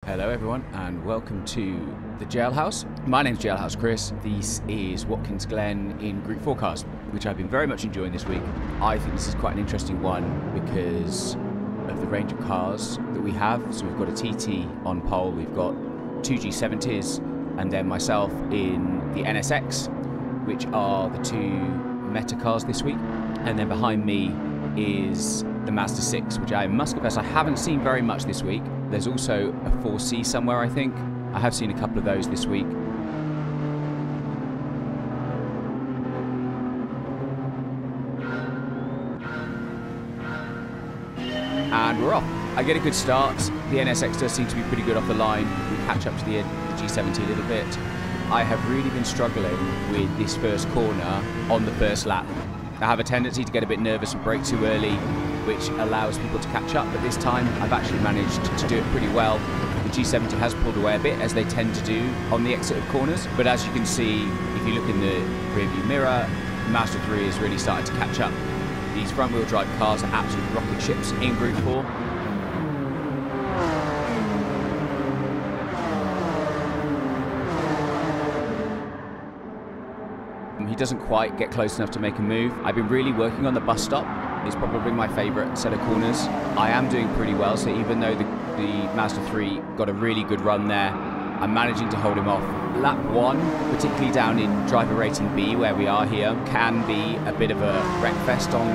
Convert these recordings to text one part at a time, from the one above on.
Hello everyone and welcome to the Jailhouse. My name's Jailhouse Chris. This is Watkins Glen in Group Forecast, which I've been very much enjoying this week. I think this is quite an interesting one because of the range of cars that we have. So we've got a TT on pole, we've got two G70s, and then myself in the NSX, which are the two meta cars this week. And then behind me is the Mazda 6, which I must confess I haven't seen very much this week. There's also a 4C somewhere, I think. I have seen a couple of those this week. And we're off. I get a good start. The NSX does seem to be pretty good off the line. We catch up to the G70 a little bit. I have really been struggling with this first corner on the first lap. I have a tendency to get a bit nervous and brake too early, which allows people to catch up, but this time I've actually managed to do it pretty well. The G70 has pulled away a bit, as they tend to do on the exit of corners, but as you can see, if you look in the rearview mirror, Mazda 3 is really starting to catch up. These front-wheel drive cars are absolute rocket ships in Group 4. He doesn't quite get close enough to make a move. I've been really working on the bus stop. It's probably my favourite set of corners. I am doing pretty well, so even though the Mazda 3 got a really good run there, I'm managing to hold him off. Lap 1, particularly down in driver rating B, where we are here, can be a bit of a wreck fest on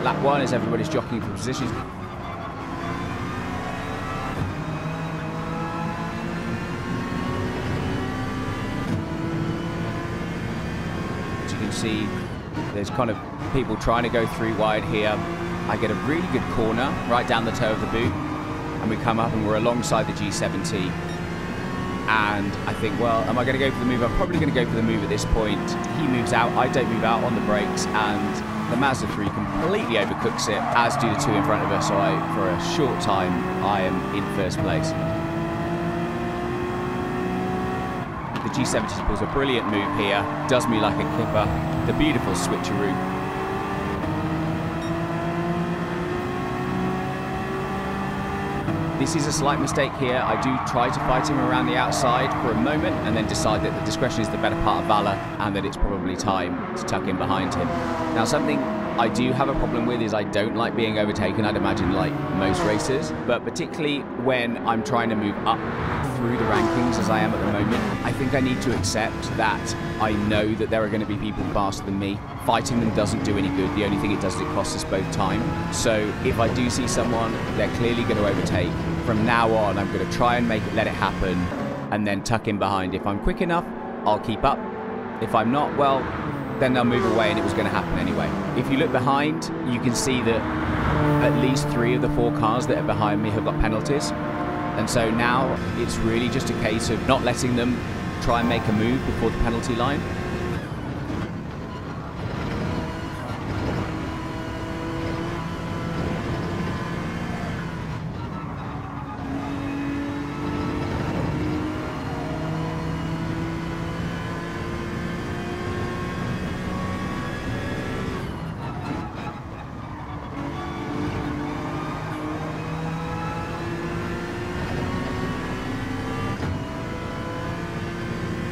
lap 1 as everybody's jockeying for positions. As you can see, there's kind of people trying to go through wide here. I get a really good corner right down the toe of the boot, and we come up and we're alongside the G70. And I think, well, am I going to go for the move? I'm probably going to go for the move at this point. He moves out, I don't move out on the brakes, and the Mazda 3 completely overcooks it, as do the two in front of us. So for a short time, I am in first place. The G70 pulls a brilliant move here, does me like a kipper, the beautiful switcheroo. This is a slight mistake here. I do try to fight him around the outside for a moment and then decide that the discretion is the better part of valor and that it's probably time to tuck in behind him. Now, something I do have a problem with is I don't like being overtaken, I'd imagine, like most racers, but particularly when I'm trying to move up through the rankings as I am at the moment, I think I need to accept that I know that there are going to be people faster than me. Fighting them doesn't do any good. The only thing it does is it costs us both time. So if I do see someone they're clearly going to overtake, from now on I'm going to try and let it happen and then tuck in behind. If I'm quick enough, I'll keep up. If I'm not, well, then they'll move away and it was going to happen anyway. If you look behind, you can see that at least 3 of the 4 cars that are behind me have got penalties. And so now it's really just a case of not letting them try and make a move before the penalty line.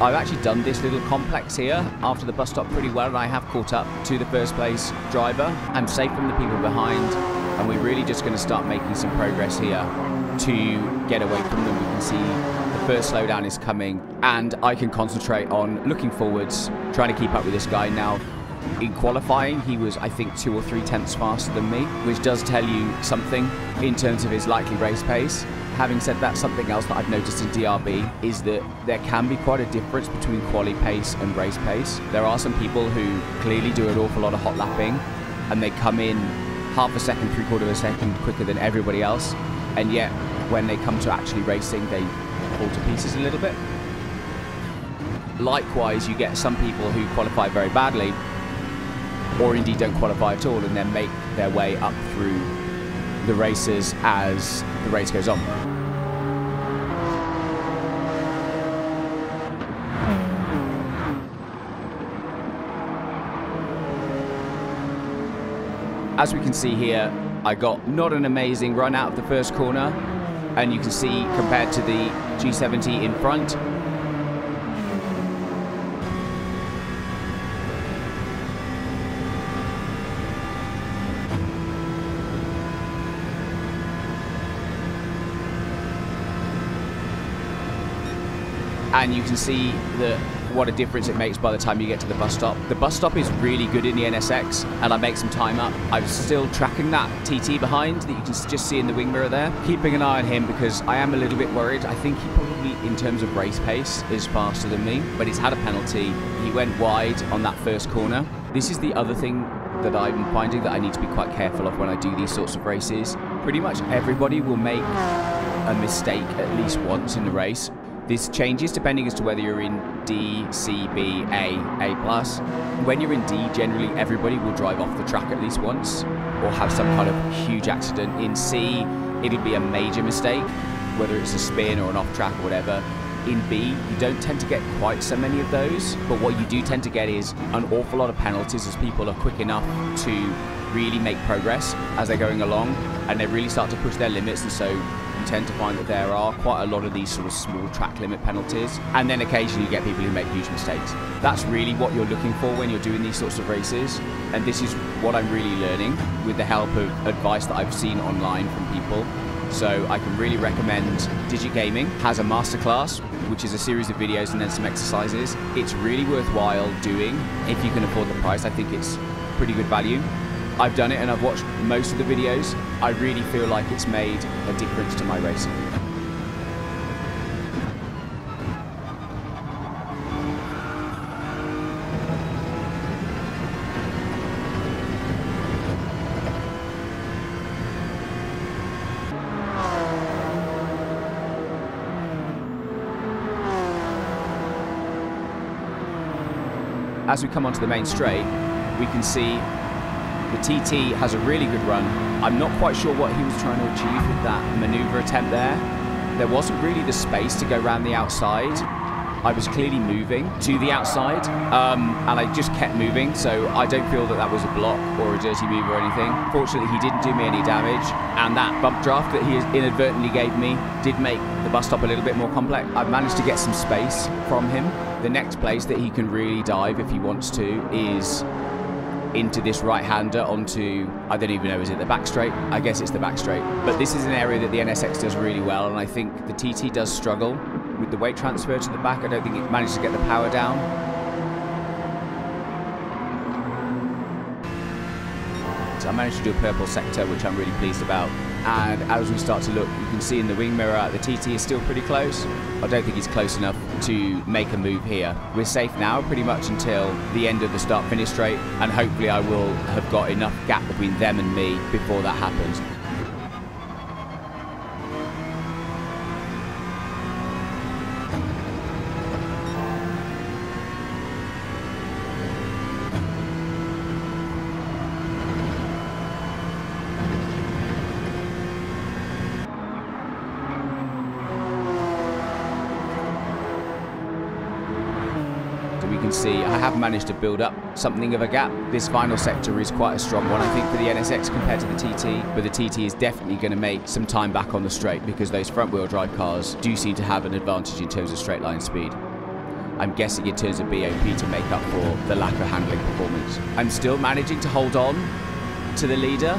I've actually done this little complex here after the bus stop pretty well, and I have caught up to the first place driver. I'm safe from the people behind, and we're really just going to start making some progress here to get away from them. We can see the first slowdown is coming, and I can concentrate on looking forwards, trying to keep up with this guy. Now, in qualifying, he was, I think, 2 or 3 tenths faster than me, which does tell you something in terms of his likely race pace. Having said that, something else that I've noticed in DRB is that there can be quite a difference between quali pace and race pace. There are some people who clearly do an awful lot of hot lapping and they come in half a second, 3/4 of a second quicker than everybody else, and yet when they come to actually racing they fall to pieces a little bit. Likewise, you get some people who qualify very badly or indeed don't qualify at all and then make their way up through the races as the race goes on. As we can see here, I got not an amazing run out of the first corner, and you can see compared to the G70 in front. And you can see that what a difference it makes by the time you get to the bus stop. The bus stop is really good in the NSX, and I make some time up. I'm still tracking that TT behind that you can just see in the wing mirror there. Keeping an eye on him because I am a little bit worried. I think he probably, in terms of race pace, is faster than me, but he's had a penalty. He went wide on that first corner. This is the other thing that I'm finding that I need to be quite careful of when I do these sorts of races. Pretty much everybody will make a mistake at least once in the race. This changes depending as to whether you're in D, C, B, A plus. When you're in D, generally everybody will drive off the track at least once or have some kind of huge accident. In C, it'll be a major mistake, whether it's a spin or an off track or whatever. In B, you don't tend to get quite so many of those, but what you do tend to get is an awful lot of penalties as people are quick enough to really make progress as they're going along, and they really start to push their limits, and so you tend to find that there are quite a lot of these sort of small track limit penalties, and then occasionally you get people who make huge mistakes. That's really what you're looking for when you're doing these sorts of races, and this is what I'm really learning with the help of advice that I've seen online from people. So I can really recommend Digit Gaming has a masterclass, which is a series of videos and then some exercises. It's really worthwhile doing if you can afford the price. I think it's pretty good value. I've done it and I've watched most of the videos. I really feel like it's made a difference to my racing. As we come onto the main straight, we can see the TT has a really good run. I'm not quite sure what he was trying to achieve with that maneuver attempt there. There wasn't really the space to go around the outside. I was clearly moving to the outside, and I just kept moving, so I don't feel that that was a block or a dirty move or anything. Fortunately, he didn't do me any damage, and that bump draft that he inadvertently gave me did make the bus stop a little bit more complex. I've managed to get some space from him. The next place that he can really dive if he wants to is into this right-hander onto, I don't even know, is it the back straight? I guess it's the back straight. But this is an area that the NSX does really well, and I think the TT does struggle with the weight transfer to the back. I don't think it manages to get the power down. So I managed to do a purple sector, which I'm really pleased about. And as we start to look, you can see in the wing mirror, the TT is still pretty close. I don't think he's close enough to make a move here. We're safe now pretty much until the end of the start-finish straight, and hopefully I will have got enough gap between them and me before that happens. See, I have managed to build up something of a gap. This final sector is quite a strong one, I think, for the NSX compared to the TT, but the TT is definitely going to make some time back on the straight because those front-wheel drive cars do seem to have an advantage in terms of straight line speed. I'm guessing in terms of BOP to make up for the lack of handling performance. I'm still managing to hold on to the leader,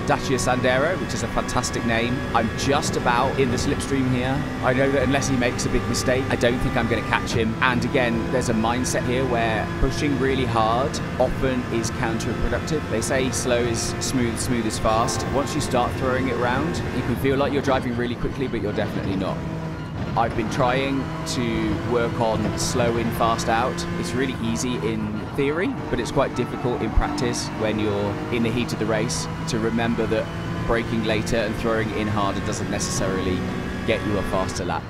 Dacia Sandero, which is a fantastic name. I'm just about in the slipstream here. I know that unless he makes a big mistake, I don't think I'm going to catch him. And again, there's a mindset here where pushing really hard often is counterproductive. They say slow is smooth, smooth is fast. Once you start throwing it around, you can feel like you're driving really quickly, but you're definitely not. I've been trying to work on slow in, fast out. It's really easy in theory, but it's quite difficult in practice when you're in the heat of the race to remember that braking later and throwing in harder doesn't necessarily get you a faster lap.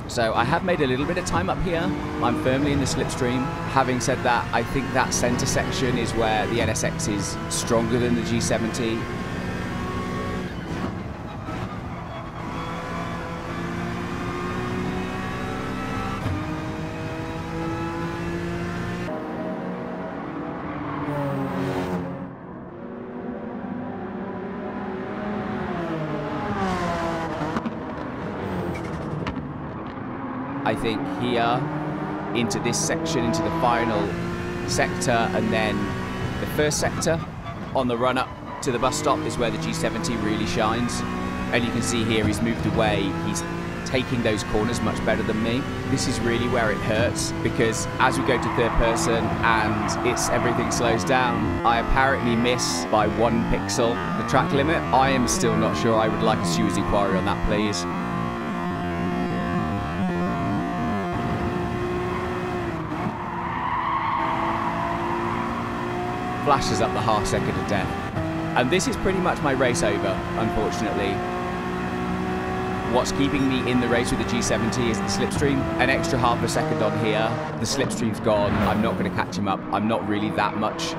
So I have made a little bit of time up here. I'm firmly in the slipstream. Having said that, I think that center section is where the NSX is stronger than the G70. I think here, into this section, into the final sector, and then the first sector on the run up to the bus stop is where the G70 really shines. And you can see here he's moved away, he's taking those corners much better than me. This is really where it hurts, because as we go to third person and everything slows down, I apparently miss by 1 pixel the track limit. I am still not sure. I would like a serious inquiry on that, please. Flashes up the half second of death. And this is pretty much my race over, unfortunately. What's keeping me in the race with the G70 is the slipstream. An extra half a second on here, the slipstream's gone. I'm not going to catch him up. I'm not really that much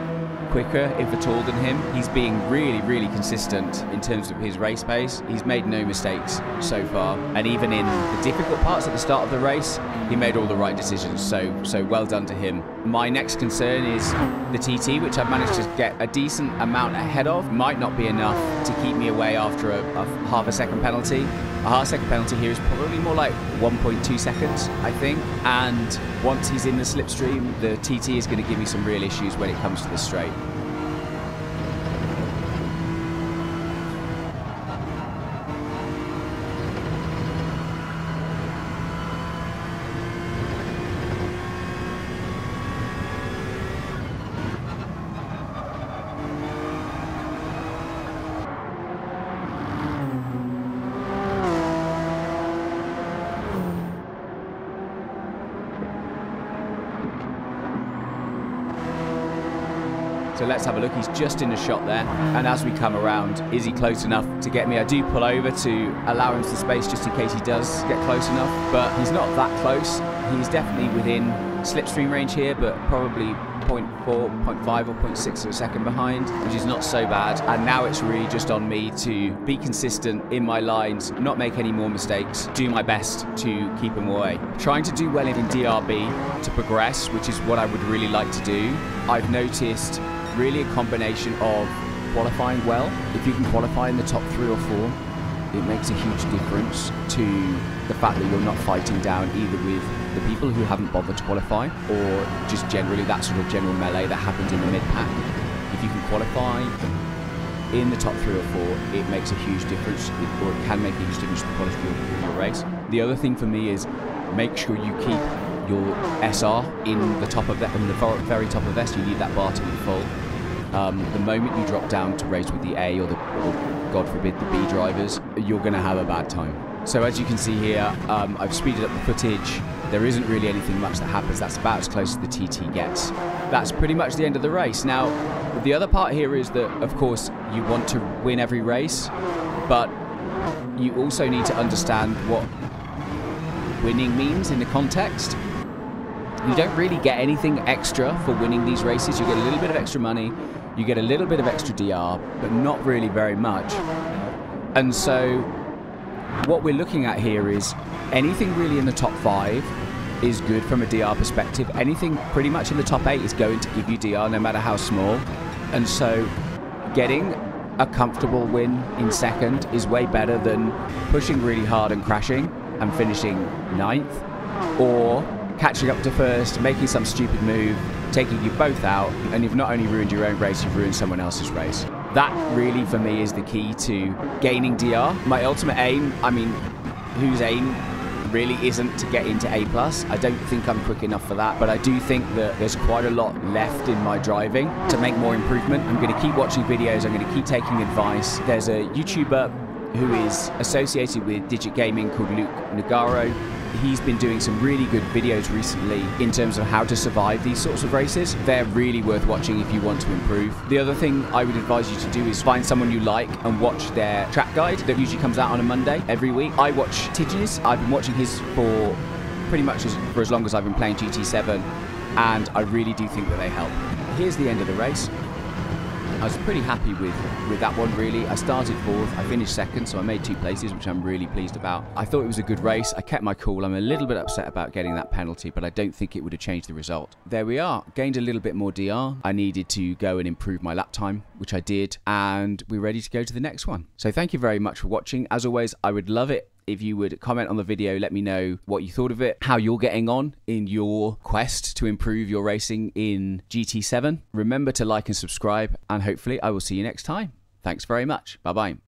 quicker, if at all, than him. He's being really, really consistent in terms of his race pace. He's made no mistakes so far. And even in the difficult parts at the start of the race, he made all the right decisions. So well done to him. My next concern is the TT, which I've managed to get a decent amount ahead of. Might not be enough to keep me away after a half a second penalty. A half second penalty here is probably more like 1.2 seconds, I think. And once he's in the slipstream, the TT is going to give me some real issues when it comes to the straight. So let's have a look. He's just in the shot there. And as we come around, is he close enough to get me? I do pull over to allow him some space just in case he does get close enough. But he's not that close. He's definitely within slipstream range here, but probably 0.4, 0.5 or 0.6 of a second behind, which is not so bad. And now it's really just on me to be consistent in my lines, not make any more mistakes, do my best to keep him away. Trying to do well in DRB to progress, which is what I would really like to do. I've noticed really a combination of qualifying well. If you can qualify in the top 3 or 4, it makes a huge difference to the fact that you're not fighting down either with the people who haven't bothered to qualify or just generally that sort of general melee that happens in the mid-pack. If you can qualify in the top 3 or 4, it makes a huge difference, or it can make a huge difference to the quality of your race. The other thing for me is make sure you keep your SR in the top of in the very top of S. You need that bar to be full. The moment you drop down to race with the A or God forbid the B drivers, you're going to have a bad time. So as you can see here, I've speeded up the footage. There isn't really anything much that happens. That's about as close as the TT gets. That's pretty much the end of the race. Now, the other part here is that, of course, you want to win every race, but you also need to understand what winning means in the context. You don't really get anything extra for winning these races. You get a little bit of extra money, you get a little bit of extra DR, but not really very much. And so what we're looking at here is anything really in the top 5 is good from a DR perspective. Anything pretty much in the top 8 is going to give you DR no matter how small. And so getting a comfortable win in second is way better than pushing really hard and crashing and finishing 9th, or catching up to first, making some stupid move, taking you both out, and you've not only ruined your own race, you've ruined someone else's race. That really, for me, is the key to gaining DR. My ultimate aim, I mean, whose aim really isn't to get into A+. I don't think I'm quick enough for that, but I do think that there's quite a lot left in my driving to make more improvement. I'm going to keep watching videos, I'm going to keep taking advice. There's a YouTuber who is associated with Digit Gaming called Luke Nagaro. He's been doing some really good videos recently in terms of how to survive these sorts of races. They're really worth watching if you want to improve. The other thing I would advise you to do is find someone you like and watch their track guide that usually comes out on a Monday every week. I watch Tidge's. I've been watching his for pretty much for as long as I've been playing GT7, and I really do think that they help. Here's the end of the race. I was pretty happy with that one, really. I started 4th, I finished 2nd, so I made 2 places, which I'm really pleased about. I thought it was a good race. I kept my cool. I'm a little bit upset about getting that penalty, but I don't think it would have changed the result. There we are. Gained a little bit more DR. I needed to go and improve my lap time, which I did, and we're ready to go to the next one. So thank you very much for watching. As always, I would love it if you would comment on the video, let me know what you thought of it, how you're getting on in your quest to improve your racing in GT7. Remember to like and subscribe, and hopefully I will see you next time. Thanks very much. Bye-bye.